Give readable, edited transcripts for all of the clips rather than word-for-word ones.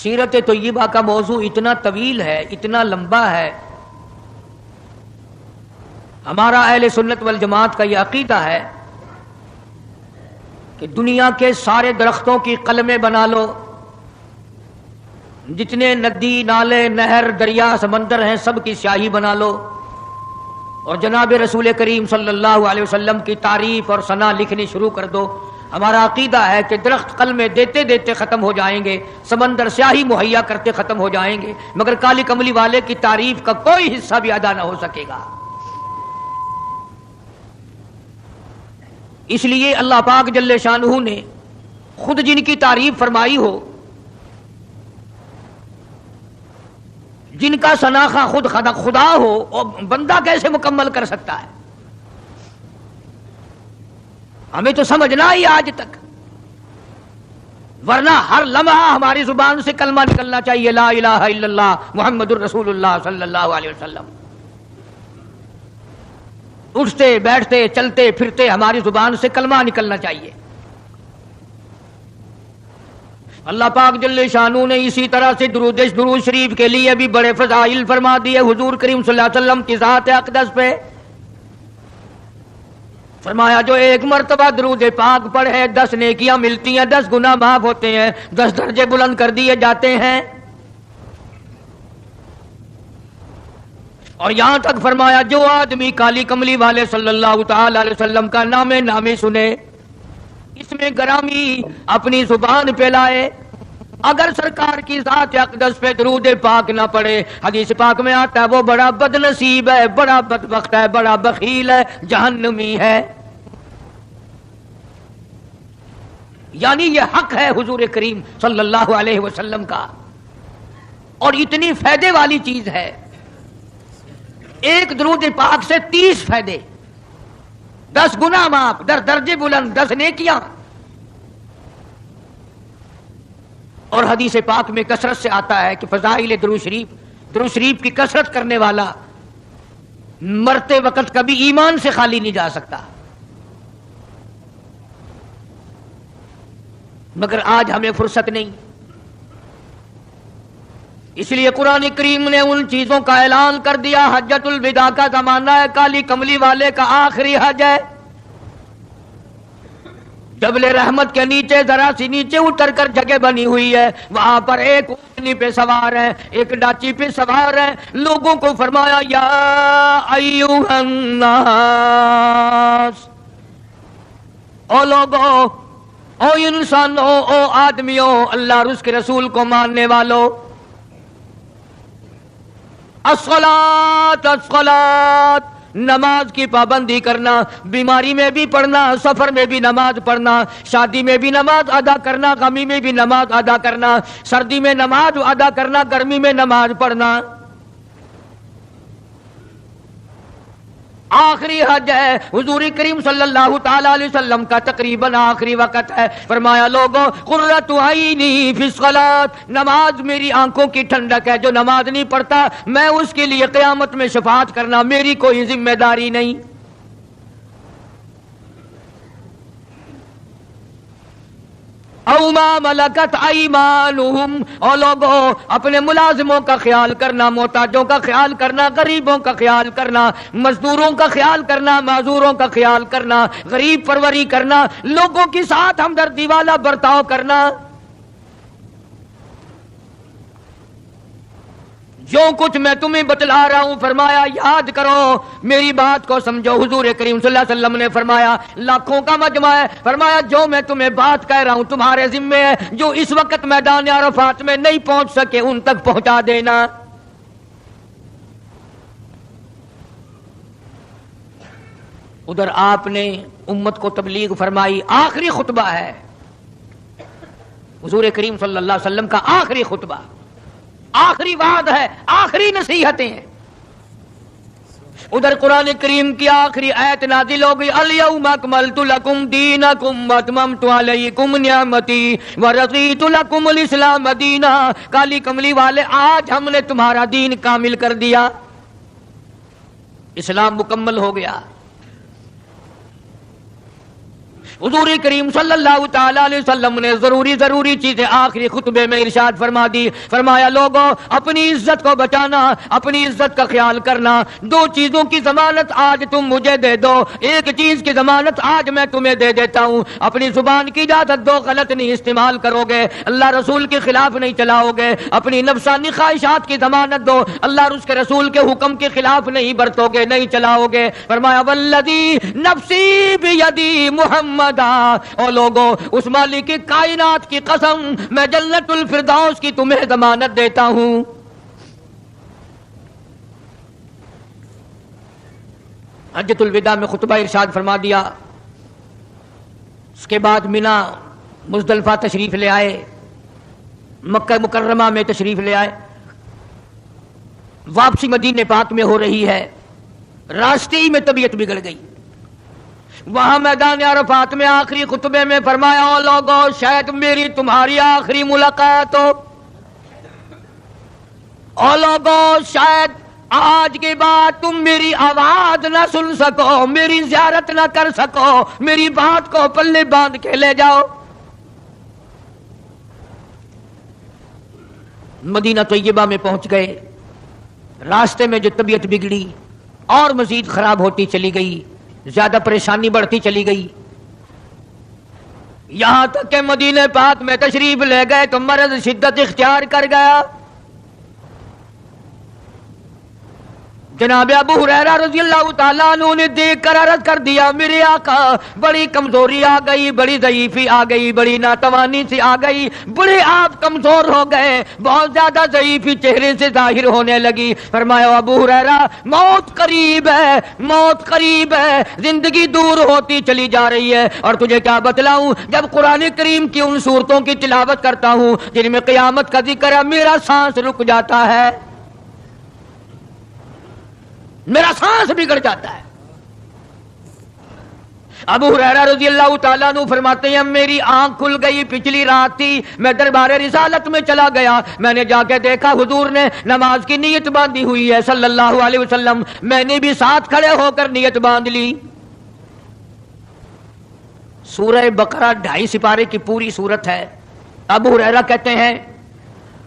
سیرت طیبہ کا موضوع اتنا طویل ہے، اتنا لمبا ہے. ہمارا اہل سنت والجماعت کا یہ عقیدہ ہے کہ دنیا کے سارے درختوں کی قلمیں بنا لو، جتنے ندی نالے نہر دریا سمندر ہیں سب کی سیاہی بنا لو، اور جناب رسول کریم صلی اللہ علیہ وسلم کی تعریف اور ثنا لکھنی شروع کر دو. ہمارا عقیدہ ہے کہ درخت قلمیں دیتے دیتے ختم ہو جائیں گے، سمندر سیاہی مہیا کرتے ختم ہو جائیں گے، مگر کالی کملی والے کی تعریف کا کوئی حصہ بھی ادا نہ ہو سکے گا. اس لیے اللہ پاک جل شانہ نے خود جن کی تعریف فرمائی ہو، جن کا شناخہ خود خدا ہو، اور بندہ کیسے مکمل کر سکتا ہے؟ ہمیں تو سمجھنا ہی آج تک، ورنہ ہر لمحہ ہماری زبان سے کلمہ نکلنا چاہیے، لا الہ الا اللہ محمد الرسول اللہ صلی اللہ علیہ وسلم. اٹھتے بیٹھتے چلتے پھرتے ہماری زبان سے کلمہ نکلنا چاہیے. اللہ پاک جل شانہ نے اسی طرح سے درود شریف کے لیے بھی بڑے فضائل فرما دیے. حضور کریم صلی اللہ علیہ وسلم کی ذات اقدس پہ فرمایا جو ایک مرتبہ درود پاک پڑھے 10 نیکیاں ملتی ہیں، 10 گناہ معاف ہوتے ہیں، 10 درجے بلند کر دیے جاتے ہیں. اور یہاں تک فرمایا جو آدمی کالی کملی والے صلی اللہ تعالی علیہ وسلم کا نام نامی سنے، اس میں گرامی اپنی زبان پہ لائے، اگر سرکار کی ذات اقدس پہ درود پاک نہ پڑے، حدیث پاک میں آتا ہے وہ بڑا بد نصیب ہے، بڑا بدبخت ہے، بڑا بخیل ہے، جہنمی ہے. یعنی یہ حق ہے حضور کریم صلی اللہ علیہ وسلم کا، اور اتنی فائدے والی چیز ہے. ایک درود پاک سے 30 فائدے، 10 گناہ معاف، 10 درجے بلند، 10 نیکیاں. اور حدیث پاک میں کثرت سے آتا ہے کہ فضائل درود شریف کی کثرت کرنے والا مرتے وقت کبھی ایمان سے خالی نہیں جا سکتا. مگر آج ہمیں فرصت نہیں، اس لیے قرآن کریم نے ان چیزوں کا اعلان کر دیا. حجۃ الوداع کا زمانہ ہے، کالی کملی والے کا آخری حج ہے. جبل رحمت کے نیچے ذرا سی نیچے اتر کر جگہ بنی ہوئی ہے، وہاں پر ایک اونٹنی پہ سوار ہے، ایک ڈاچی پہ سوار ہے. لوگوں کو فرمایا یا ایھا الناس، او لوگو، او انسانوں، او آدمیوں، اللہ اور اس کے رسول کو ماننے والوں، الصلاۃ الصلاۃ، نماز کی پابندی کرنا، بیماری میں بھی پڑھنا، سفر میں بھی نماز پڑھنا، شادی میں بھی نماز ادا کرنا، غمی میں بھی نماز ادا کرنا، سردی میں نماز ادا کرنا، گرمی میں نماز پڑھنا. آخری حج ہے. حضور کریم صلی اللہ تعالی علیہ وسلم کا تقریباً آخری وقت ہے. فرمایا لوگوں، قرۃ عینی فی الصلاۃ، نماز میری آنکھوں کی ٹھنڈک ہے. جو نماز نہیں پڑھتا میں اس کے لیے قیامت میں شفاعت کرنا میری کوئی ذمہ داری نہیں. او ما ملکت ایمانہم، اور لوگوں اپنے ملازموں کا خیال کرنا، محتاجوں کا خیال کرنا، غریبوں کا خیال کرنا، مزدوروں کا خیال کرنا، معذوروں کا خیال کرنا، غریب پروری کرنا، لوگوں کے ساتھ ہمدردی والا برتاؤ کرنا. جو کچھ میں تمہیں بتلا رہا ہوں فرمایا یاد کرو، میری بات کو سمجھو. حضور کریم صلی اللہ علیہ وسلم نے فرمایا لاکھوں کا مجمع ہے، فرمایا جو میں تمہیں بات کہہ رہا ہوں تمہارے ذمے ہے، جو اس وقت میدان عرفات میں نہیں پہنچ سکے ان تک پہنچا دینا. ادھر آپ نے امت کو تبلیغ فرمائی. آخری خطبہ ہے حضور کریم صلی اللہ علیہ وسلم کا، آخری خطبہ، آخری وعد ہے، آخری نصیحتیں ہیں. ادھر قرآن کریم کی آخری آیت نازل ہو گئی، الیوم اکملت لکم دینکم واتممت علیکم نعمتی ورضیت لکم الاسلام دینا. کالی کملی والے آج ہم نے تمہارا دین کامل کر دیا، اسلام مکمل ہو گیا. حضور کریم صلی اللہ تعالی علیہ وسلم نے ضروری چیزیں آخری خطبے میں ارشاد فرما دی. فرمایا لوگوں اپنی عزت کو بچانا, اپنی عزت کا خیال کرنا. دو چیزوں کی ضمانت آج تم مجھے دے دو, ایک چیز کی ضمانت آج میں تمہیں دے دیتا ہوں. اپنی زبان کی اجازت دو, غلط نہیں استعمال کرو گے, اللہ رسول کے خلاف نہیں چلاؤ گے. اپنی نفسانی خواہشات کی ضمانت دو, اللہ اور اس کے رسول کے حکم کے خلاف نہیں برتو گے, نہیں چلاؤ گے. فرمایا والذی نفسی بیدی محمد, او لوگوں اس مالک کی کائنات کی قسم میں جنت الفردوس کی تمہیں ضمانت دیتا ہوں. حجۃ الوداع میں خطبہ ارشاد فرما دیا. اس کے بعد مینا مزدلفہ تشریف لے آئے, مکہ مکرمہ میں تشریف لے آئے. واپسی مدینے پاک میں ہو رہی ہے, راستے ہی میں طبیعت بگڑ گئی. وہاں میدان عرفات میں آخری خطبے میں فرمایا او لوگوں شاید میری تمہاری آخری ملاقات ہو. او لوگوں شاید آج کے بعد تم میری آواز نہ سن سکو, میری زیارت نہ کر سکو, میری بات کو پلے باندھ کے لے جاؤ. مدینہ طیبہ میں پہنچ گئے. راستے میں جو طبیعت بگڑی اور مزید خراب ہوتی چلی گئی, زیادہ پریشانی بڑھتی چلی گئی, یہاں تک کہ مدینہ پاک میں تشریف لے گئے تو مرض شدت اختیار کر گیا. جناب ابو ہریرہ رضی اللہ تعالیٰ عنہ نے دیکھ کر عرض کر دیا میرے آقا بڑی کمزوری آ گئی, بڑی ضعیفی آ گئی, بڑی ناتوانی سی آ گئی, بڑے آپ کمزور ہو گئے, بہت زیادہ ضعیفی چہرے سے ظاہر ہونے لگی. فرمایا ابو ہریرہ موت قریب ہے, موت قریب ہے, زندگی دور ہوتی چلی جا رہی ہے. اور تجھے کیا بتلاؤں, جب قرآن کریم کی ان صورتوں کی تلاوت کرتا ہوں جن میں قیامت کا ذکر ہے, میرا سانس رک جاتا ہے, میرا سانس بگڑ جاتا ہے. ابو ہریرہ رضی اللہ تعالیٰ عنہ فرماتے ہیں میری آنکھ کھل گئی, پچھلی رات تھی, میں دربار رسالت میں چلا گیا, میں نے جا کے دیکھا حضور نے نماز کی نیت باندھی ہوئی ہے صلی اللہ علیہ وسلم. میں نے بھی ساتھ کھڑے ہو کر نیت باندھ لی. سورہ بقرہ 2.5 سپارے کی پوری سورت ہے. ابو ہریرہ کہتے ہیں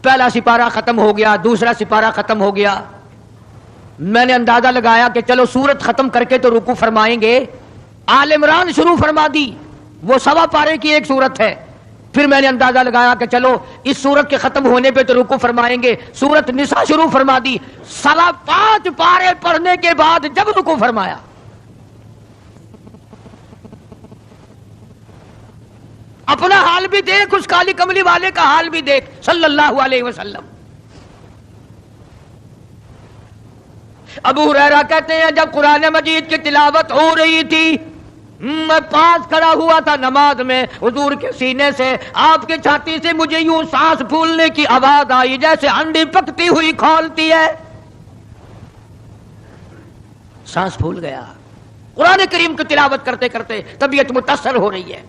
پہلا سپارہ ختم ہو گیا, دوسرا سپارہ ختم ہو گیا. میں نے اندازہ لگایا کہ چلو سورت ختم کر کے تو رکوع فرمائیں گے. آل عمران شروع فرما دی, وہ 1.25 پارے کی ایک سورت ہے. پھر میں نے اندازہ لگایا کہ چلو اس سورت کے ختم ہونے پہ تو رکوع فرمائیں گے. سورت نساء شروع فرما دی, 5.25 پارے پڑھنے کے بعد جب رکوع فرمایا اپنا حال بھی دیکھ, اس کالی کملی والے کا حال بھی دیکھ صلی اللہ علیہ وسلم. ابو ہریرہ کہتے ہیں جب قرآن مجید کی تلاوت ہو رہی تھی میں پاس کھڑا ہوا تھا نماز میں, حضور کے سینے سے آپ کے چھاتی سے مجھے یوں سانس پھولنے کی آواز آئی جیسے انڈی پکتی ہوئی کھولتی ہے. سانس پھول گیا. قرآن کریم کی تلاوت کرتے کرتے طبیعت متاثر ہو رہی ہے.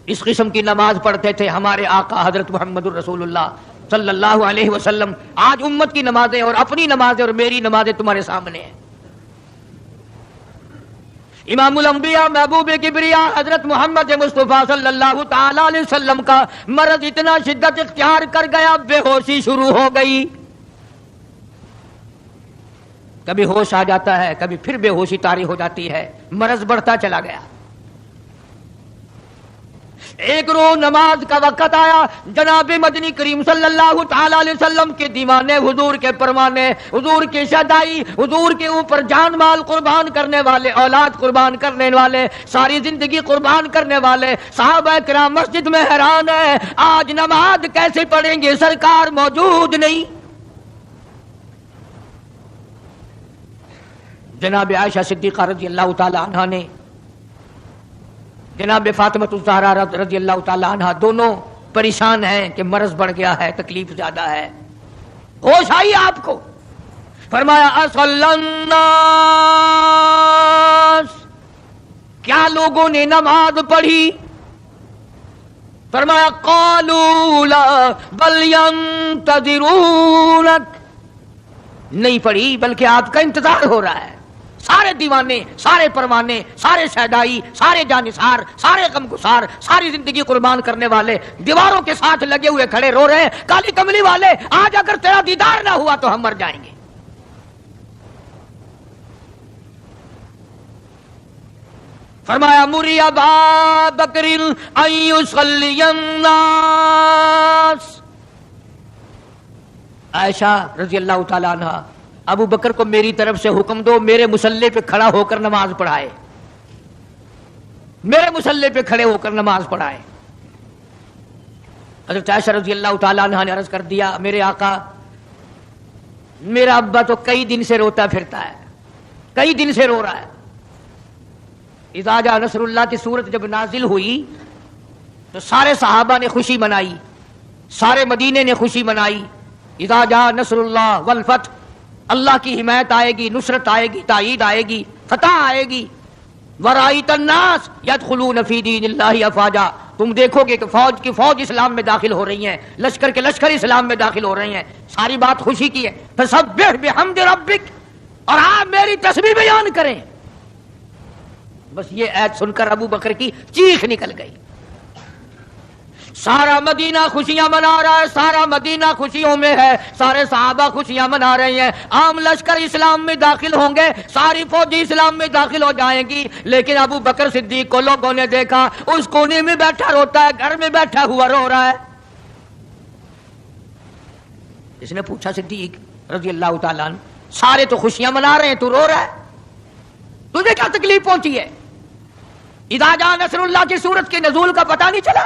اس قسم کی نماز پڑھتے تھے ہمارے آقا حضرت محمد الرسول اللہ صلی اللہ علیہ وسلم. آج امت کی نمازیں اور اپنی نمازیں اور میری نمازیں تمہارے سامنے ہیں. امام الانبیاء محبوب کبریا حضرت محمد مصطفیٰ صلی اللہ تعالی علیہ وسلم کا مرض اتنا شدت اختیار کر گیا, بے ہوشی شروع ہو گئی. کبھی ہوش آ جاتا ہے, کبھی پھر بے ہوشی طاری ہو جاتی ہے, مرض بڑھتا چلا گیا. ایک روز نماز کا وقت آیا, جناب مدنی کریم صلی اللہ تعالی علیہ وسلم کے دیوانے, حضور کے پروانے, حضور کی شدائی, حضور کے اوپر جان مال قربان کرنے والے, اولاد قربان کرنے والے, ساری زندگی قربان کرنے والے صحابہ کرام مسجد میں حیران ہے آج نماز کیسے پڑھیں گے, سرکار موجود نہیں. جناب عائشہ صدیقہ رضی اللہ تعالی عنہا نے, جناب فاطمہ الزہرا رضی اللہ تعالی عنہ دونوں پریشان ہیں کہ مرض بڑھ گیا ہے, تکلیف زیادہ ہے. ہوش آئی آپ کو, فرمایا اصلی الناس, کیا لوگوں نے نماز پڑھی؟ فرمایا قالوا لا بل ينتظرونك, نہیں پڑھی بلکہ آپ کا انتظار ہو رہا ہے. سارے دیوانے، سارے پروانے، سارے شہدائی، سارے جانثار، سارے غمگسار، ساری زندگی قربان کرنے والے دیواروں کے ساتھ لگے ہوئے کھڑے رو رہے ہیں، کالی کملی والے آج اگر تیرا دیدار نہ ہوا تو ہم مر جائیں گے۔ فرمایا مری ابا بکر ان یصلی الناس، عائشہ رضی اللہ تعالی عنہ ابو بکر کو میری طرف سے حکم دو میرے مصلی پہ کھڑا ہو کر نماز پڑھائے، میرے مصلی پہ کھڑے ہو کر نماز پڑھائے۔ حضرت عائشہ رضی اللہ تعالی عنہ نے عرض کر دیا میرے آقا میرا ابا تو کئی دن سے روتا پھرتا ہے، کئی دن سے رو رہا ہے۔ اذا جاء نصر اللہ کی صورت جب نازل ہوئی تو سارے صحابہ نے خوشی منائی، سارے مدینے نے خوشی منائی۔ اذا جاء نصر اللہ والفتح، اللہ کی حمایت آئے گی، نصرت آئے گی، تائید آئے گی، فتح آئے گی۔ ورأیت الناس یدخلون فی دین اللہ افواجا، تم دیکھو گے کہ فوج کی فوج اسلام میں داخل ہو رہی ہیں، لشکر کے لشکر اسلام میں داخل ہو رہے ہیں۔ ساری بات خوشی کی ہے۔ فسبح بحمد ربک، اور آپ میری تسبیح بیان کریں۔ بس یہ آیت سن کر ابو بکر کی چیخ نکل گئی۔ سارا مدینہ خوشیاں منا رہا ہے، سارا مدینہ خوشیوں میں ہے، سارے صحابہ خوشیاں منا رہے ہیں، عام لشکر اسلام میں داخل ہوں گے، ساری فوجی اسلام میں داخل ہو جائیں گی۔ لیکن ابو بکر صدیق کو لوگوں نے دیکھا اس کونے میں بیٹھا روتا ہے، گھر میں بیٹھا ہوا رو رہا ہے۔ اس نے پوچھا صدیق رضی اللہ تعالیٰ عنہ سارے تو خوشیاں منا رہے ہیں، تو رو رہا ہے، تجھے کیا تکلیف پہنچی ہے؟ اذا جاء نصر اللہ کی سورت کے نزول کا پتہ نہیں چلا؟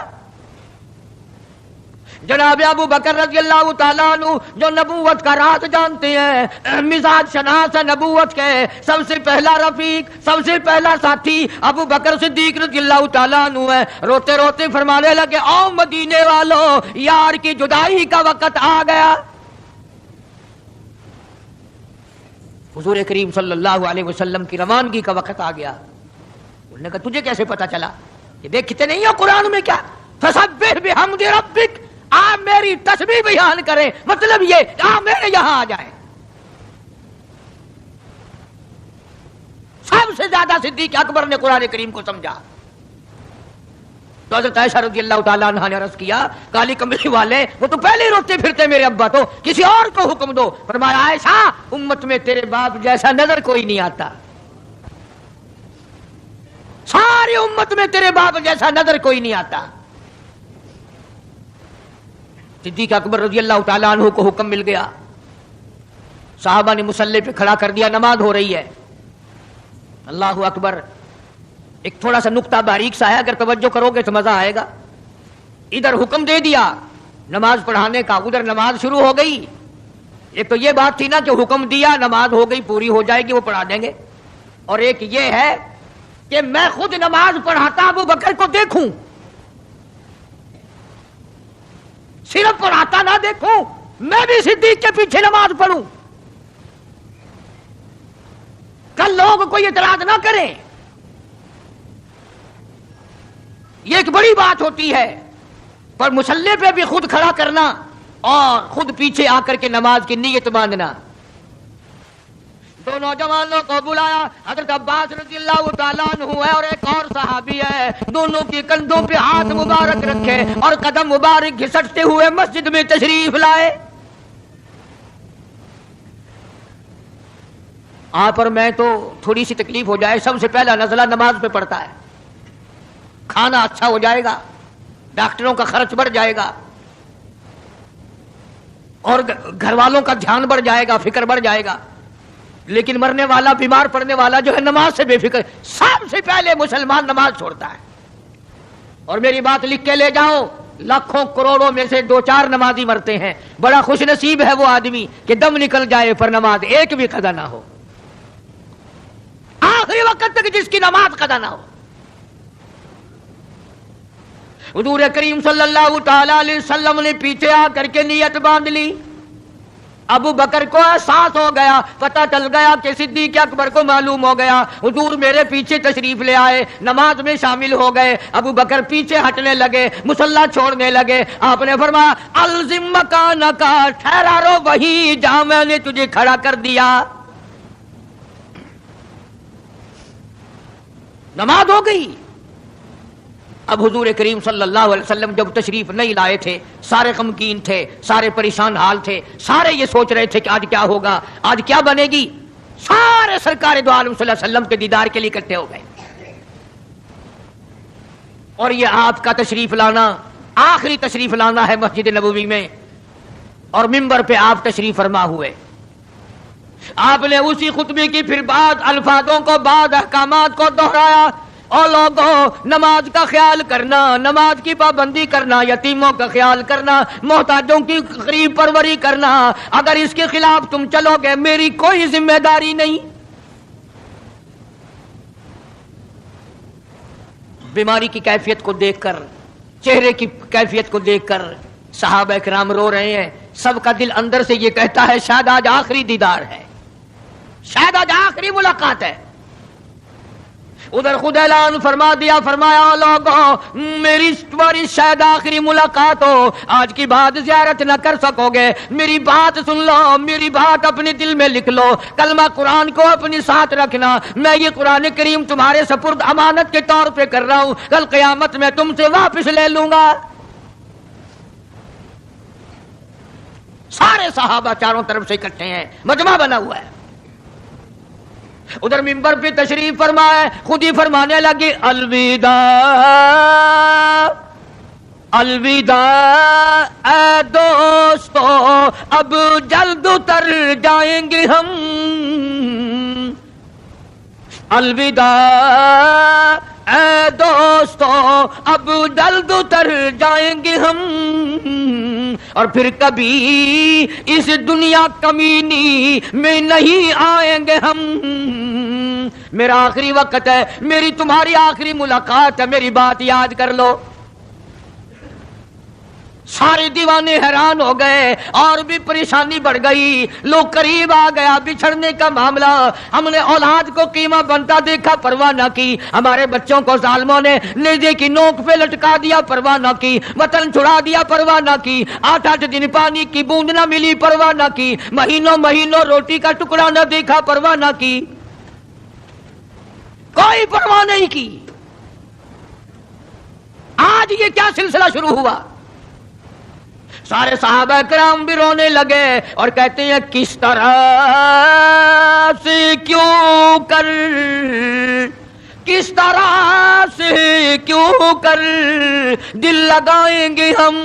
جناب ابو بکر رضی اللہ تعالیٰ عنہ جو نبوت کا راز جانتے ہیں، مزاج شناس نبوت کے سب سے پہلا رفیق، سب سے پہلا ساتھی ابو بکر صدیق رضی اللہ تعالیٰ عنہ ہے۔ روتے روتے فرمانے لگے او مدینے والوں، یار کی جدائی کا وقت آ گیا۔ حضور کریم صلی اللہ علیہ وسلم کی روانگی کا وقت آ گیا۔ انہوں نے کہا تجھے کیسے پتا چلا؟ یہ دیکھتے نہیں ہو قرآن میں کیا فسبح بحمد ربک، آپ میری تسبیح بیان کریں، مطلب یہ آپ میرے یہاں آ جائیں۔ سب سے زیادہ صدیق اکبر نے قرآن کریم کو سمجھا۔ تو حضرت عائشہ رضی اللہ تعالیٰ عنہ نے عرض کیا کالی کملی والے وہ تو پہلے ہی روتے پھرتے میرے ابا، تو کسی اور کو حکم دو۔ فرمایا عائشہ امت میں تیرے باپ جیسا نظر کوئی نہیں آتا، ساری امت میں تیرے باپ جیسا نظر کوئی نہیں آتا۔ صدیق اکبر رضی اللہ تعالیٰ عنہ کو حکم مل گیا، صحابہ نے مصلی پہ کھڑا کر دیا، نماز ہو رہی ہے۔ اللہ اکبر، ایک تھوڑا سا نقطہ باریک سا ہے، اگر توجہ کرو گے تو مزہ آئے گا۔ ادھر حکم دے دیا نماز پڑھانے کا، ادھر نماز شروع ہو گئی۔ ایک تو یہ بات تھی نا کہ حکم دیا نماز ہو گئی، پوری ہو جائے گی، وہ پڑھا دیں گے، اور ایک یہ ہے کہ میں خود نماز پڑھاتا ابو بکر کو دیکھوں، صرف پڑھاتا نہ دیکھوں، میں بھی صدیق کے پیچھے نماز پڑھوں، کل لوگ کوئی اعتراض نہ کریں۔ یہ ایک بڑی بات ہوتی ہے، پر مصلی پہ بھی خود کھڑا کرنا اور خود پیچھے آ کر کے نماز کی نیت باندھنا۔ دو نوجوانوں کو بلایا، حضرت عباس رضی اللہ تعالیٰ عنہ ہے اور ایک اور صحابی ہے، دونوں کے کندھوں پہ ہاتھ مبارک رکھے اور قدم مبارک گھسٹتے ہوئے مسجد میں تشریف لائے۔ آپ اور میں تو تھوڑی سی تکلیف ہو جائے سب سے پہلا نزلہ نماز پہ پڑتا ہے، کھانا اچھا ہو جائے گا، ڈاکٹروں کا خرچ بڑھ جائے گا، اور گھر والوں کا دھیان بڑھ جائے گا، فکر بڑھ جائے گا۔ لیکن مرنے والا، بیمار پڑنے والا جو ہے نماز سے بے فکر، سب سے پہلے مسلمان نماز چھوڑتا ہے۔ اور میری بات لکھ کے لے جاؤ، لاکھوں کروڑوں میں سے 2-4 نمازی مرتے ہیں، بڑا خوش نصیب ہے وہ آدمی کہ دم نکل جائے پر نماز ایک بھی قضا نہ ہو، آخری وقت تک جس کی نماز قضا نہ ہو۔ حضور کریم صلی اللہ تعالی علیہ وسلم نے پیچھے آ کر کے نیت باندھ لی۔ ابو بکر کو احساس ہو گیا، پتہ چل گیا کہ صدیق اکبر کو معلوم ہو گیا، حضور میرے پیچھے تشریف لے آئے، نماز میں شامل ہو گئے۔ ابو بکر پیچھے ہٹنے لگے، مصلی چھوڑنے لگے۔ آپ نے فرمایا الزم مکانک، ٹھہرا رو وہیں جہاں میں نے تجھے کھڑا کر دیا۔ نماز ہو گئی. اب حضور کریم صلی اللہ علیہ وسلم جب تشریف نہیں لائے تھے، سارے غمگین تھے، سارے پریشان حال تھے، سارے یہ سوچ رہے تھے کہ آج کیا ہوگا، آج کیا بنے گی. سارے سرکار دو عالم صلی اللہ علیہ وسلم کے دیدار کے لیے اکٹھے ہو گئے. اور یہ آپ کا تشریف لانا، آخری تشریف لانا ہے مسجد نبوی میں، اور منبر پہ آپ تشریف فرما ہوئے. آپ نے اسی خطبے کی پھر بعد الفاظوں کو، بعد احکامات کو دہرایا. اور لوگوں، نماز کا خیال کرنا، نماز کی پابندی کرنا، یتیموں کا خیال کرنا، محتاجوں کی قریب پروری کرنا، اگر اس کے خلاف تم چلو گے میری کوئی ذمہ داری نہیں. بیماری کی کیفیت کو دیکھ کر، چہرے کی کیفیت کو دیکھ کر صحابہ کرام رو رہے ہیں. سب کا دل اندر سے یہ کہتا ہے شاید آج آخری دیدار ہے، شاید آج آخری ملاقات ہے. ادھر خود اعلان فرما دیا، فرمایا لوگوں میری تمہاری شاید آخری ملاقات ہو، آج کی بعد زیارت نہ کر سکو گے، میری بات سن لو، میری بات اپنے دل میں لکھ لو، کلمہ قرآن کو اپنی ساتھ رکھنا. میں یہ قرآن کریم تمہارے سپرد امانت کے طور پہ کر رہا ہوں، کل قیامت میں تم سے واپس لے لوں گا. سارے صحابہ چاروں طرف سے اکٹھے ہیں، مجمع بنا ہوا ہے. ادھر منبر پہ تشریف فرمائے، خود ہی فرمانے لگے الوداع الوداع اے دوستو اب جلد اتر جائیں گے ہم. الوداع اے دوستو اب جلد اتر جائیں گے ہم، اور پھر کبھی اس دنیا کمینی میں نہیں آئیں گے ہم. میرا آخری وقت ہے، میری تمہاری آخری ملاقات ہے، میری بات یاد کر لو. سارے دیوانے حیران ہو گئے اور بھی پریشانی بڑھ گئی. لوگ قریب آ گیا، بچھڑنے کا معاملہ. ہم نے اولاد کو قیمہ بنتا دیکھا، پرواہ نہ کی. ہمارے بچوں کو ظالموں نے نیزے کی نوک پہ لٹکا دیا، پرواہ نہ کی. وطن چھڑا دیا، پرواہ نہ کی. 8 دن پانی کی بوند نہ ملی، پرواہ نہ کی. مہینوں مہینوں روٹی کا ٹکڑا نہ دیکھا، پرواہ نہ کی. کوئی پرواہ نہیں کی. آج یہ کیا سلسلہ شروع ہوا؟ سارے صحابہ کرام بھی رونے لگے اور کہتے ہیں کس طرح سے کیوں کر، کس طرح سے کیوں کر دل لگائیں گے ہم،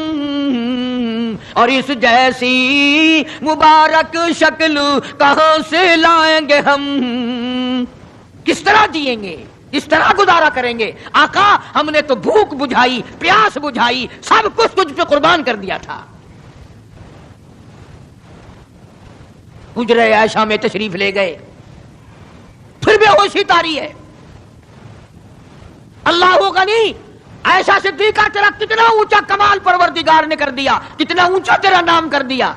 اور اس جیسی مبارک شکل کہاں سے لائیں گے ہم. کس طرح جئیں گے، اس طرح گزارا کریں گے. آقا ہم نے تو بھوک بجھائی، پیاس بجھائی، سب کچھ تجھ پہ قربان کر دیا تھا. حجرہ عائشہ میں تشریف لے گئے، پھر بے ہوشی تاری ہے. اللہ غنی، عائشہ صدیقہ تیرا کتنا اونچا کمال پروردگار نے کر دیا، کتنا اونچا تیرا نام کر دیا.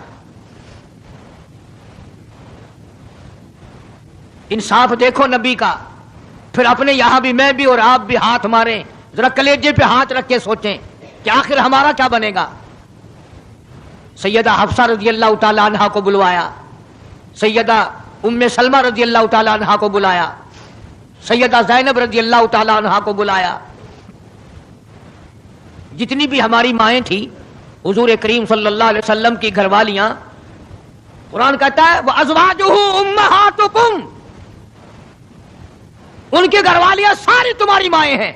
انصاف دیکھو نبی کا. پھر اپنے یہاں بھی میں بھی اور آپ بھی ہاتھ ماریں، ذرا کلیجے پہ ہاتھ رکھ کے سوچیں کہ آخر ہمارا کیا بنے گا. سیدہ حفصہ رضی اللہ تعالی عنہا کو بلوایا، سیدہ ام سلمہ رضی اللہ تعالی عنہا کو بلایا، سیدہ زینب رضی اللہ تعالی عنہا کو بلایا. جتنی بھی ہماری مائیں تھیں، حضور کریم صلی اللہ علیہ وسلم کی گھر والیاں، قرآن کہتا ہے وَأَزْوَاجُهُ أُمَّهَاتُكُمْ، ان کی گھر والیاں ساری تمہاری مائیں ہیں.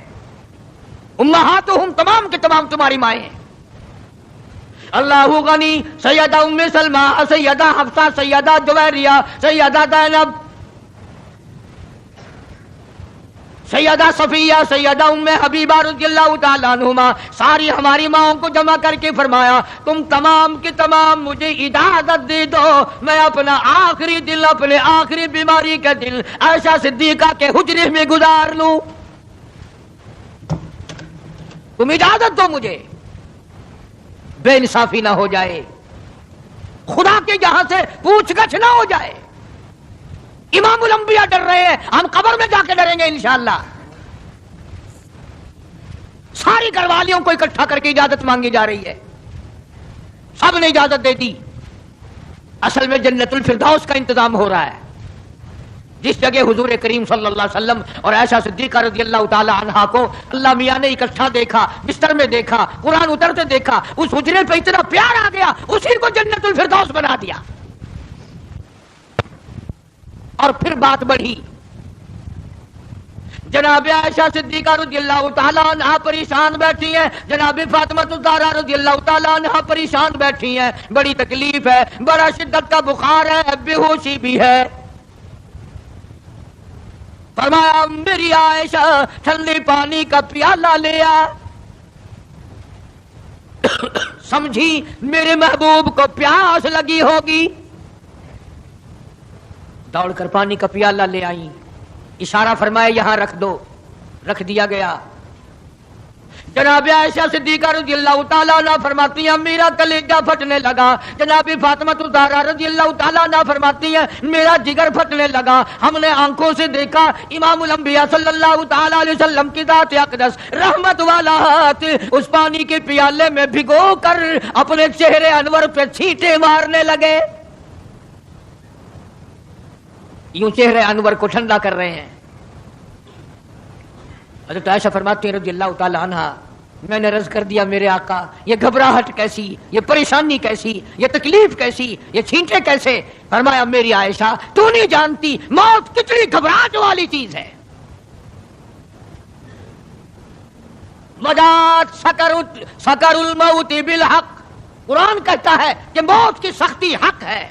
امہاتہم، تمام کے تمام تمہاری مائیں ہیں. اللہ غنی، سیدہ ام سلمہ، سیدہ حفصہ، سیدہ جویریہ، سیدہ زینب، سیدہ صفیہ، سیدہ ام حبیبہ رضی اللہ تعالیٰ عنہما، ساری ہماری ماؤں کو جمع کر کے فرمایا تم تمام کے تمام مجھے اجازت دے دو، میں اپنا آخری دل، اپنے آخری بیماری کا دل عائشہ صدیقہ کے حجرے میں گزار لوں. تم اجازت دو مجھے، بے انصافی نہ ہو جائے، خدا کے یہاں سے پوچھ گچھ نہ ہو جائے. امام الانبیاء ڈر رہے ہیں، ہم قبر میں جا کے ڈریں گے انشاءاللہ. ساری گھر والیوں کو اکٹھا کر کے اجازت مانگی جا رہی ہے. سب نے اجازت دے دی. اصل میں جنت الفردوس کا انتظام ہو رہا ہے. جس جگہ حضور کریم صلی اللہ علیہ وسلم اور عائشہ صدیقہ رضی اللہ تعالی عنہا کو اللہ میاں نے اکٹھا دیکھا، بستر میں دیکھا، قرآن اترتے دیکھا، اس حجرے پہ اتنا پیار آ گیا، اسی کو جنت الفردوس بنا دیا۔ اور پھر بات بڑھی، جناب عائشہ صدیقہ رضی اللہ تعالی عنہا پریشان بیٹھی ہیں، جناب فاطمہ الزہرا رضی اللہ تعالی عنہا پریشان بیٹھی ہیں، بڑی تکلیف ہے، بڑا شدت کا بخار ہے، بے ہوشی بھی ہے۔ فرمایا میری عائشہ ٹھنڈے پانی کا پیالہ لے آ، سمجھی میرے محبوب کو پیاس لگی ہوگی، دوڑ کر پانی کا پیالہ لے آئی، اشارہ فرمایا یہاں رکھ دو، رکھ دیا گیا۔ جناب عائشہ صدیقہ رضی اللہ تعالیٰ عنہ فرماتی ہیں میرا کلیجہ پھٹنے لگا، جناب فاطمہ الزہرا رضی اللہ تعالیٰ عنہ فرماتی ہیں میرا جگر پھٹنے لگا۔ ہم نے آنکھوں سے دیکھا امام الانبیاء صلی اللہ تعالیٰ علیہ وسلم کی ذات اقدس رحمت والا ہاتھ اس پانی کے پیالے میں بھگو کر اپنے چہرے انور پہ چھینٹے مارنے لگے، یوں چہرے انور کو ٹھنڈا کر رہے ہیں۔ حضرت عائشہ فرماتی ہیں رضی اللہ تعالی عنہا میں نے عرض کر دیا میرے آقا یہ گھبراہٹ کیسی، یہ پریشانی کیسی، یہ تکلیف کیسی، یہ چھینٹے کیسے؟ فرمایا میری عائشہ تو نہیں جانتی موت کتنی گھبراہٹ والی چیز ہے۔ وجات سکر الموت بالحق، قرآن کہتا ہے کہ موت کی سختی حق ہے۔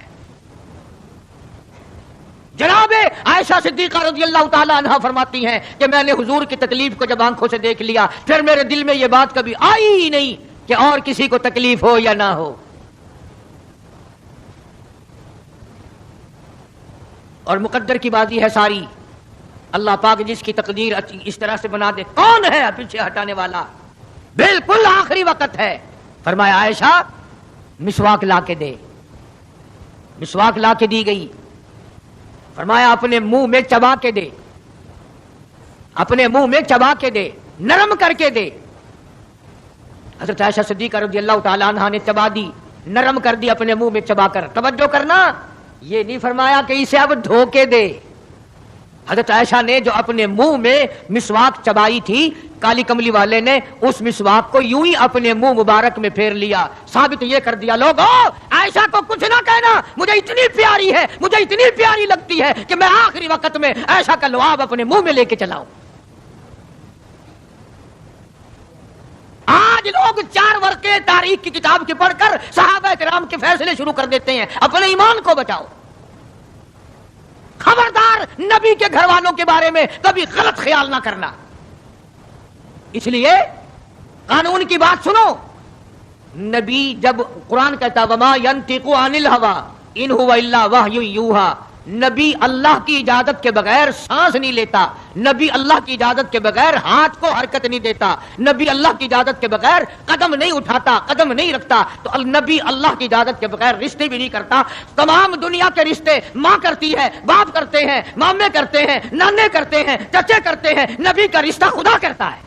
جناب عائشہ صدیقہ رضی اللہ تعالیٰ عنہ فرماتی ہیں کہ میں نے حضور کی تکلیف کو جب آنکھوں سے دیکھ لیا پھر میرے دل میں یہ بات کبھی آئی ہی نہیں کہ اور کسی کو تکلیف ہو یا نہ ہو۔ اور مقدر کی بازی ہے ساری، اللہ پاک جس کی تقدیر اس طرح سے بنا دے کون ہے پیچھے ہٹانے والا؟ بالکل آخری وقت ہے۔ فرمایا عائشہ مسواک لا کے دے، مسواک لا کے دی گئی۔ فرمایا اپنے منہ میں چبا کے دے، اپنے منہ میں چبا کے دے، نرم کر کے دے۔ حضرت عائشہ صدیقہ رضی اللہ تعالیٰ عنہا نے چبا دی، نرم کر دی اپنے منہ میں چبا کر۔ توجہ کرنا، یہ نہیں فرمایا کہ اسے اب دھو کے دے۔ حضرت عائشہ نے جو اپنے منہ میں مسواک چبائی تھی، کالی کملی والے نے اس مسواک کو یوں ہی اپنے منہ مبارک میں پھیر لیا، ثابت یہ کر دیا لوگو عائشہ کو کچھ نہ کہنا، مجھے اتنی پیاری ہے، مجھے اتنی پیاری لگتی ہے کہ میں آخری وقت میں عائشہ کا لعاب اپنے منہ میں لے کے چلاؤں۔ آج لوگ 4 ورقے تاریخ کی کتاب کے پڑھ کر صحابہ کرام کے فیصلے شروع کر دیتے ہیں۔ اپنے ایمان کو بچاؤ، خبردار نبی کے گھر والوں کے بارے میں کبھی غلط خیال نہ کرنا۔ اس لیے قانون کی بات سنو، نبی جب قرآن کہتا وما ينطق عن الهوى ان هو الا وحی یوحى، نبی اللہ کی اجازت کے بغیر سانس نہیں لیتا، نبی اللہ کی اجازت کے بغیر ہاتھ کو حرکت نہیں دیتا، نبی اللہ کی اجازت کے بغیر قدم نہیں اٹھاتا، قدم نہیں رکھتا، تو نبی اللہ کی اجازت کے بغیر رشتے بھی نہیں کرتا۔ تمام دنیا کے رشتے ماں کرتی ہے، باپ کرتے ہیں، مامے کرتے ہیں، نانے کرتے ہیں، چچے کرتے ہیں، نبی کا رشتہ خدا کرتا ہے۔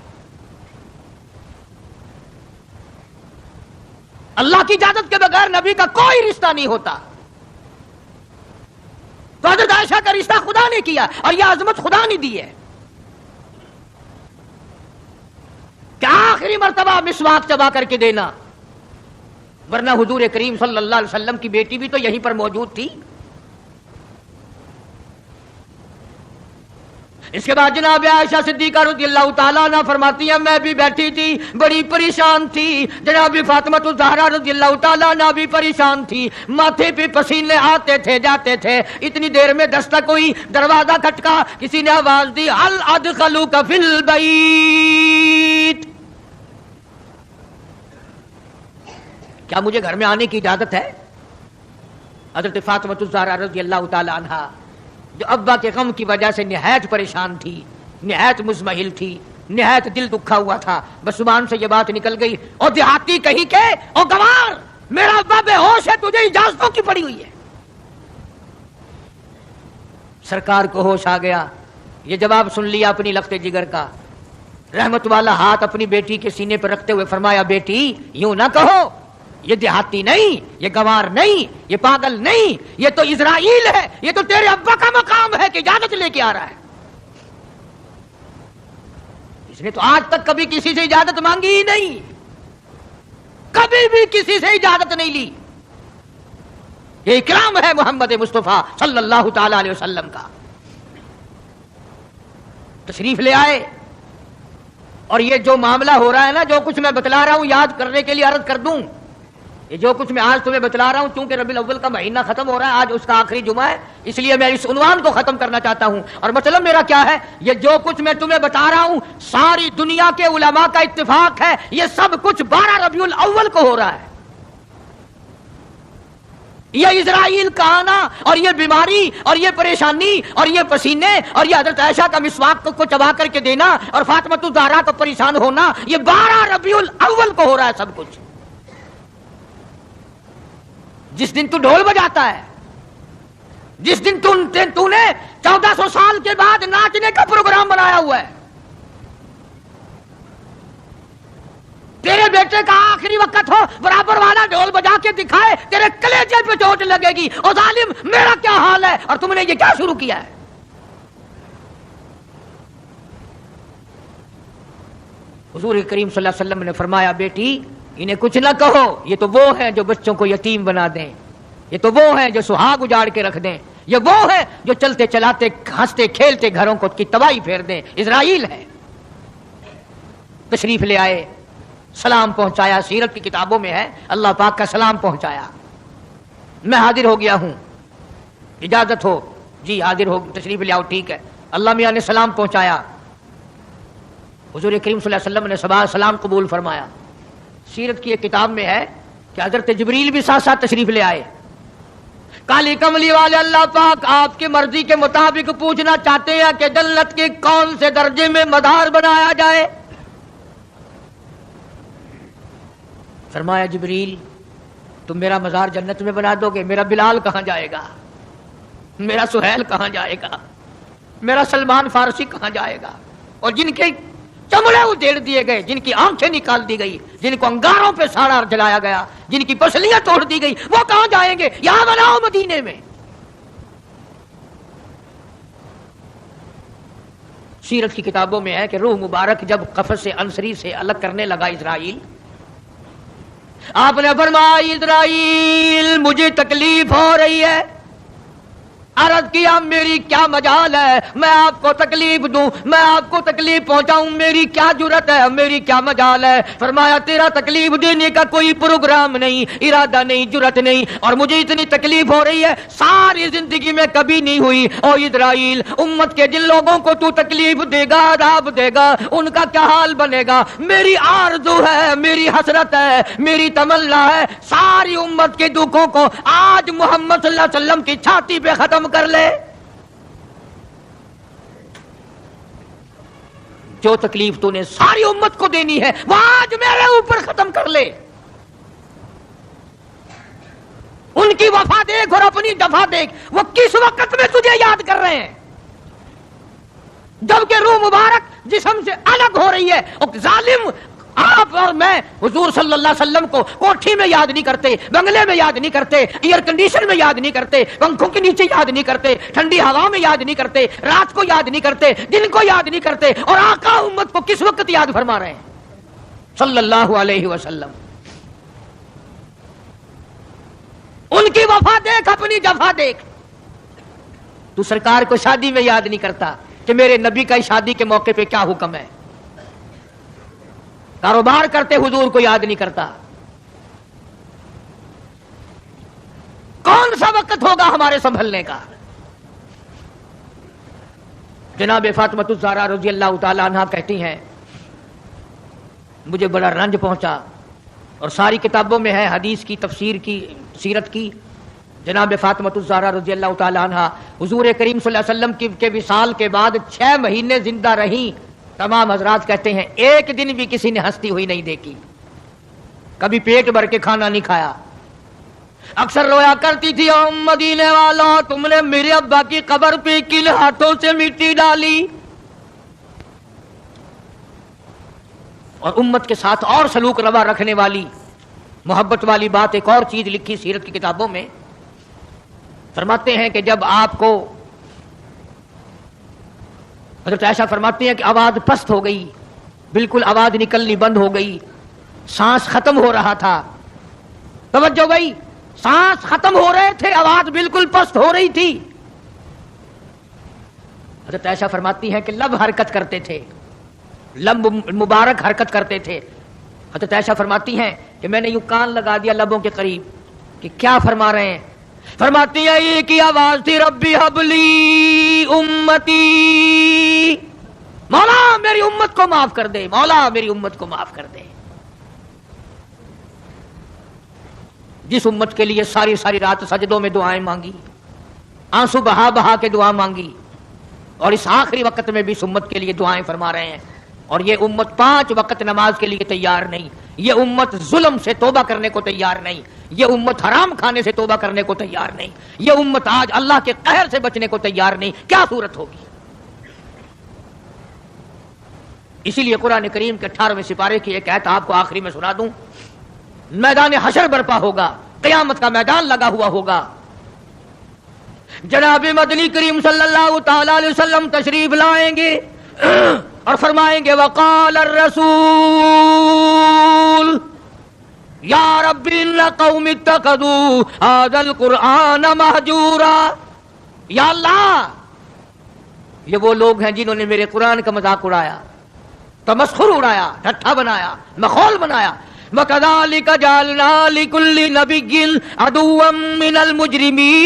اللہ کی اجازت کے بغیر نبی کا کوئی رشتہ نہیں ہوتا۔ تو حضرت عائشہ کا رشتہ خدا نے کیا اور یہ عظمت خدا نے دی ہے کہ آخری مرتبہ مسواک چبا کر کے دینا، ورنہ حضور کریم صلی اللہ علیہ وسلم کی بیٹی بھی تو یہیں پر موجود تھی۔ اس کے بعد جناب عائشہ صدیقہ رضی اللہ تعالیٰ عنہ فرماتی ہیں میں بھی بیٹھی تھی، بڑی پریشان تھی، جناب فاطمہ الزہرا رضی اللہ تعالیٰ عنہ بھی پریشان تھی، ماتھے پہ پسینے آتے تھے جاتے تھے۔ اتنی دیر میں دستک ہوئی، دروازہ کھٹکا، کسی نے آواز دی هل ادخلوک فی البیت، کیا مجھے گھر میں آنے کی اجازت ہے؟ حضرت فاطمہ الزہرا رضی اللہ تعالیٰ عنہ جو ابا کے غم کی وجہ سے نہایت پریشان تھی، نہایت مزمحل تھی، نہایت دل دکھا ہوا تھا، بس زبان سے یہ بات نکل گئی اور دیہاتی کہیں کہ او گوار میرا ابا بے ہوش ہے، تجھے اجازتوں کی پڑی ہوئی ہے۔ سرکار کو ہوش آ گیا، یہ جواب سن لیا اپنی لخت جگر کا، رحمت والا ہاتھ اپنی بیٹی کے سینے پر رکھتے ہوئے فرمایا بیٹی یوں نہ کہو، یہ دیہاتی نہیں، یہ گوار نہیں، یہ پاگل نہیں، یہ تو اسرائیل ہے، یہ تو تیرے ابا کا مقام ہے کہ اجازت لے کے آ رہا ہے۔ اس نے تو آج تک کبھی کسی سے اجازت مانگی ہی نہیں، کبھی بھی کسی سے اجازت نہیں لی۔ یہ اکرام ہے محمد مصطفیٰ صلی اللہ تعالی علیہ وسلم کا۔ تشریف لے آئے، اور یہ جو معاملہ ہو رہا ہے نا، جو کچھ میں بتلا رہا ہوں، یاد کرنے کے لیے عرض کر دوں، یہ جو کچھ میں آج تمہیں بتلا رہا ہوں، چونکہ ربیع الاول کا مہینہ ختم ہو رہا ہے، آج اس کا آخری جمعہ ہے، اس لیے میں اس عنوان کو ختم کرنا چاہتا ہوں۔ اور مطلب میرا کیا ہے، یہ جو کچھ میں تمہیں بتا رہا ہوں، ساری دنیا کے علماء کا اتفاق ہے، یہ سب کچھ 12 ربیع الاول کو ہو رہا ہے۔ یہ اسرائیل کا آنا اور یہ بیماری اور یہ پریشانی اور یہ پسینے اور یہ حضرت عائشہ کا مسواک کو چبا کر کے دینا اور فاطمہ الزہرا کا پریشان ہونا، یہ 12 ربیع الاول کو ہو رہا ہے سب کچھ۔ جس دن تو ڈھول بجاتا ہے، جس دن تو نے 1400 سال کے بعد ناچنے کا پروگرام بنایا ہوا ہے، تیرے بیٹے کا آخری وقت ہو، برابر والا ڈھول بجا کے دکھائے، تیرے کلیجے پہ چوٹ لگے گی، او ظالم میرا کیا حال ہے، اور تم نے یہ کیا شروع کیا ہے؟ حضور کریم صلی اللہ علیہ وسلم نے فرمایا، بیٹی انہیں کچھ نہ کہو، یہ تو وہ ہیں جو بچوں کو یتیم بنا دیں، یہ تو وہ ہیں جو سہاگ اجاڑ کے رکھ دیں، یہ وہ ہیں جو چلتے چلاتے ہنستے کھیلتے گھروں کو کی تباہی پھیر دیں، اسرائیل ہے۔ تشریف لے آئے، سلام پہنچایا، سیرت کی کتابوں میں ہے اللہ پاک کا سلام پہنچایا۔ میں حاضر ہو گیا ہوں، اجازت ہو؟ جی حاضر ہو، تشریف لے آؤ، ٹھیک ہے۔ اللہ میاں نے سلام پہنچایا، حضور کریم صلی اللہ علیہ وسلم نے سلام قبول فرمایا۔ سیرت کی ایک کتاب میں ہے کہ حضرت جبریل بھی ساتھ ساتھ تشریف لے آئے۔ کالی کملی والے اللہ پاک آپ کی مرضی کے مطابق پوچھنا چاہتے ہیں کہ جنت کے کون سے درجے میں مدار بنایا جائے؟ فرمایا جبریل تم میرا مزار جنت میں بنا دو گے، میرا بلال کہاں جائے گا، میرا سہیل کہاں جائے گا، میرا سلمان فارسی کہاں جائے گا؟ اور جن کے چمڑے ادھیڑ دیے گئے، جن کی آنکھیں نکال دی گئی، جن کو انگاروں پہ ساڑا جلایا گیا، جن کی پسلیاں توڑ دی گئی، وہ کہاں جائیں گے؟ یہاں بناؤ مدینے میں۔ سیرت کی کتابوں میں ہے کہ روح مبارک جب قفس سے انصری سے الگ کرنے لگا اسرائیل، آپ نے فرمایا اسرائیل مجھے تکلیف ہو رہی ہے۔ عرض کیا میری کیا مجال ہے میں آپ کو تکلیف دوں، میں آپ کو تکلیف پہنچاؤں، میری کیا جرت ہے، میری کیا مجال ہے؟ فرمایا تیرا تکلیف دینے کا کوئی پروگرام نہیں، ارادہ نہیں، جرت نہیں، اور مجھے اتنی تکلیف ہو رہی ہے ساری زندگی میں کبھی نہیں ہوئی۔ او اسرائیل، امت کے جن لوگوں کو تو تکلیف دے گا، عذاب دے گا، ان کا کیا حال بنے گا؟ میری آرزو ہے، میری حسرت ہے، میری تمنا ہے، ساری امت کے دکھوں کو آج محمد صلی اللہ علیہ وسلم کی چھاتی پہ ختم کر لے۔ جو تکلیف تو نے ساری امت کو دینی ہے وہ آج میرے اوپر ختم کر لے۔ ان کی وفا دیکھ اور اپنی دفع دیکھ، وہ کس وقت میں تجھے یاد کر رہے ہیں جبکہ روح مبارک جسم سے الگ ہو رہی ہے۔ اور ظالم آپ اور میں حضور صلی اللہ علیہ وسلم کو کوٹھی میں یاد نہیں کرتے، بنگلے میں یاد نہیں کرتے، ایئر کنڈیشن میں یاد نہیں کرتے، پنکھوں کے نیچے یاد نہیں کرتے، ٹھنڈی ہوا میں یاد نہیں کرتے، رات کو یاد نہیں کرتے، دن کو یاد نہیں کرتے، اور آقا امت کو کس وقت یاد فرما رہے ہیں صلی اللہ علیہ وسلم۔ ان کی وفا دیکھ، اپنی جفا دیکھ۔ تو سرکار کو شادی میں یاد نہیں کرتا کہ میرے نبی کا شادی کے موقع پہ کیا حکم ہے، کاروبار کرتے حضور کو یاد نہیں کرتا۔ کون سا وقت ہوگا ہمارے سنبھلنے کا؟ جناب فاطمہ الزہرا رضی اللہ تعالی عنہا کہتی ہیں مجھے بڑا رنج پہنچا، اور ساری کتابوں میں ہے حدیث کی، تفسیر کی، سیرت کی۔ جناب فاطمہ الزہرا رضی اللہ تعالی عنہا حضور کریم صلی اللہ علیہ وسلم کے وصال کے بعد 6 مہینے زندہ رہیں۔ تمام حضرات کہتے ہیں ایک دن بھی کسی نے ہنستی ہوئی نہیں دیکھی، کبھی پیٹ بھر کے کھانا نہیں کھایا۔ اکثر رویا کرتی تھی او مدینے والا تم نے میرے ابا کی قبر پہ کن ہاتھوں سے مٹی ڈالی؟ اور امت کے ساتھ اور سلوک روا رکھنے والی محبت والی بات ایک اور چیز لکھی سیرت کی کتابوں میں، فرماتے ہیں کہ جب آپ کو حضرت عائشہ فرماتی ہیں کہ آواز پست ہو گئی، بالکل آواز نکلنی بند ہو گئی، سانس ختم ہو رہا تھا، توجہ بھائی، سانس ختم ہو رہے تھے، آواز بالکل پست ہو رہی تھی، حضرت عائشہ فرماتی ہیں کہ لب حرکت کرتے تھے، لب مبارک حرکت کرتے تھے۔ حضرت عائشہ فرماتی ہیں کہ میں نے یوں کان لگا دیا لبوں کے قریب کہ کیا فرما رہے ہیں، فرماتی ہے یہ کی آواز تھی، ربی حبلی امتی، مولا میری امت کو معاف کر دے، مولا میری امت کو معاف کر دے۔ جس امت کے لیے ساری ساری رات سجدوں میں دعائیں مانگی، آنسو بہا بہا کے دعا مانگی، اور اس آخری وقت میں بھی اس امت کے لیے دعائیں فرما رہے ہیں، اور یہ امت 5 وقت نماز کے لیے تیار نہیں، یہ امت ظلم سے توبہ کرنے کو تیار نہیں، یہ امت حرام کھانے سے توبہ کرنے کو تیار نہیں، یہ امت آج اللہ کے قہر سے بچنے کو تیار نہیں، کیا صورت ہوگی؟ اسی لیے قرآن کریم کے 18ویں سپارے کی ایک آیت آپ کو آخری میں سنا دوں، میدان حشر برپا ہوگا، قیامت کا میدان لگا ہوا ہوگا، جناب مدنی کریم صلی اللہ تعالی علیہ وسلم تشریف لائیں گے اور فرمائیں گے وقال الرسول یا رب ان قوم اتخذوا هذا القرآن مہجورا، یا اللہ یہ وہ لوگ ہیں جنہوں نے میرے قرآن کا مذاق اڑایا، تمسخر اڑایا، ٹھٹھا بنایا، مخول بنایا۔ وَكَذَلِكَ جَعَلْنَا لِكُلِّ نَبِيٍّ عَدُوًّا مِّنَ الْمُجْرِمِينَ،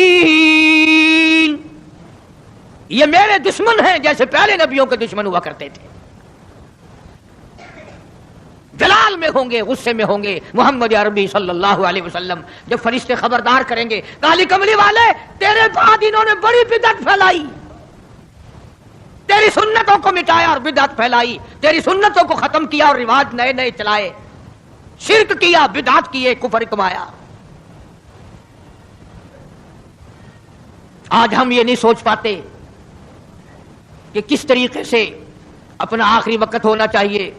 یہ میرے دشمن ہیں جیسے پہلے نبیوں کے دشمن ہوا کرتے تھے، جلال میں ہوں گے، غصے میں ہوں گے۔ محمد عربی صلی اللہ علیہ وسلم جب فرشتے خبردار کریں گے کالی کملی والے تیرے بعد انہوں نے بڑی بدعت پھیلائی، تیری سنتوں کو مٹایا اور بدعت پھیلائی، تیری سنتوں کو ختم کیا اور رواج نئے نئے چلائے، شرک کیا، بدعت کیے، کفر کمایا۔ آج ہم یہ نہیں سوچ پاتے کہ کس طریقے سے اپنا آخری وقت ہونا چاہیے۔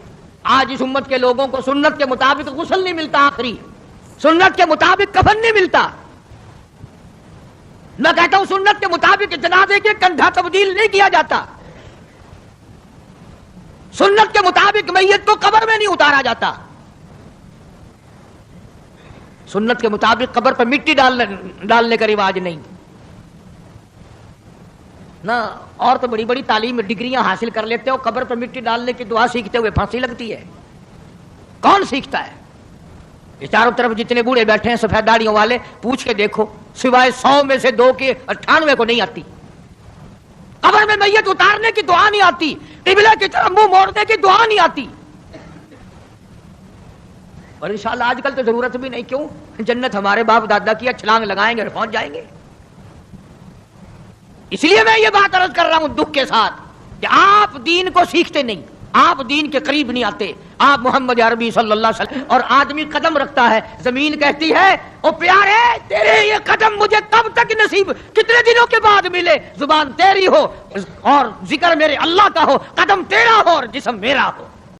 آج اس امت کے لوگوں کو سنت کے مطابق غسل نہیں ملتا، آخری سنت کے مطابق کفن نہیں ملتا، میں کہتا ہوں سنت کے مطابق جنازے کے کندھا تبدیل نہیں کیا جاتا، سنت کے مطابق میت کو قبر میں نہیں اتارا جاتا، سنت کے مطابق قبر پر مٹی ڈالنے کا رواج نہیں نا۔ اور تو بڑی بڑی تعلیم ڈگریاں حاصل کر لیتے ہو، قبر پر مٹی ڈالنے کی دعا سیکھتے ہوئے پھانسی لگتی ہے، کون سیکھتا ہے؟ یہ چاروں طرف جتنے بوڑھے بیٹھے ہیں سفید داڑھیوں والے، پوچھ کے دیکھو، سوائے 100 میں سے 2 کے 98 کو نہیں آتی، قبر میں میت اتارنے کی دعا نہیں آتی، قبلہ کی طرف منہ موڑنے کی دعا نہیں آتی، اور انشاءاللہ آج کل تو ضرورت بھی نہیں، کیوں؟ جنت ہمارے باپ دادا کی، چھلانگ لگائیں گے اور پہنچ جائیں گے۔ اس لیے میں یہ بات عرض کر رہا ہوں دکھ کے ساتھ کہ آپ دین کو سیکھتے نہیں، آپ دین کے قریب نہیں آتے، آپ محمد عربی صلی اللہ علیہ وسلم، اور آدمی قدم رکھتا ہے، زمین کہتی ہے او پیارے تیرے یہ قدم مجھے کب تک نصیب، کتنے دنوں کے بعد ملے، زبان تیری ہو اور ذکر میرے اللہ کا ہو، قدم تیرا ہو اور جسم میرا ہو۔